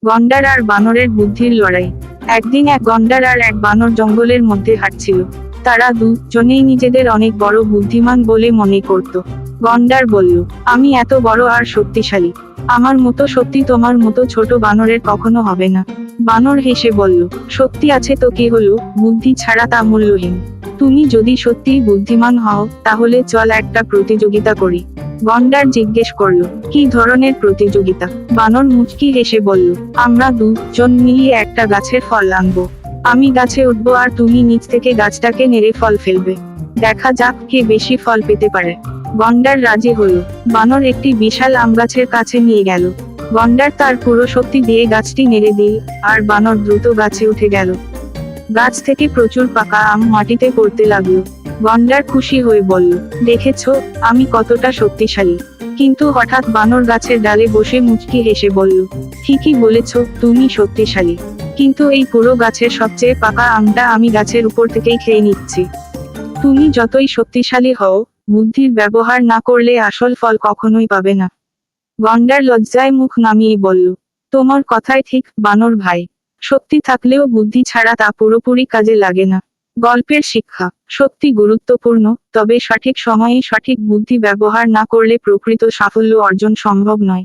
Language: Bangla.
গন্ডার আর বানরের বুদ্ধির লড়াই। একদিন এক গন্ডার আর এক বানর জঙ্গলের মধ্যে হাঁটছিল। তারা দুজনেই নিজেদের অনেক বড় বুদ্ধিমান বলে মনে করত। গন্ডার বলল, আমি এত বড় আর শক্তিশালী, আমার মতো শক্তি তোমার মতো ছোট বানরের কখনো হবে না। বানর হেসে বলল, শক্তি আছে তো কি হলো, বুদ্ধি ছাড়া তা মূল্যহীন। তুমি যদি সত্যিই বুদ্ধিমান হও তাহলে চল একটা প্রতিযোগিতা করি। গন্ডার জিজ্ঞেস করলো, কি ধরনের প্রতিযোগিতা? বানর মুচকি হেসে বলল, আমরা দুজন মিলিয়ে একটা গাছের ফল আনবো। আমি গাছে উঠবো আর তুমি নিচ থেকে গাছটাকে নেড়ে ফল ফেলবে। দেখা যাক কে বেশি ফল পেতে পারে। গন্ডার রাজি হলো। বানর একটি বিশাল আম গাছের কাছে নিয়ে গেল। গন্ডার তার পুরো শক্তি দিয়ে গাছটি নেড়ে দিল, আর বানর দ্রুত গাছে উঠে গেল। গাছ থেকে প্রচুর পাকা আম মাটিতে পড়তে লাগলো। গন্ডার খুশি হয়ে বলল, দেখেছো আমি কতটা শক্তিশালী। কিন্তু হঠাৎ বানর গাছের ডালে বসে মুচকি হেসে বলল, ঠিকই বলেছ, তুমি শক্তিশালী, কিন্তু এই পুরো গাছের সবচেয়ে পাকা আমটা আমি গাছের উপর থেকেই খেয়ে নিচ্ছি। তুমি যতই শক্তিশালী হও, বুদ্ধির ব্যবহার না করলে আসল ফল কখনোই পাবে না। গন্ডার লজ্জায় মুখ নামিয়ে বলল, তোমার কথাই ঠিক বানর ভাই, শক্তি থাকলেও বুদ্ধি ছাড়া তা পুরোপুরি কাজে লাগে না। গল্পের শিক্ষা, শক্তি গুরুত্বপূর্ণ, তবে সঠিক সময়ে সঠিক বুদ্ধি ব্যবহার না করলে প্রকৃত সাফল্য অর্জন সম্ভব নয়।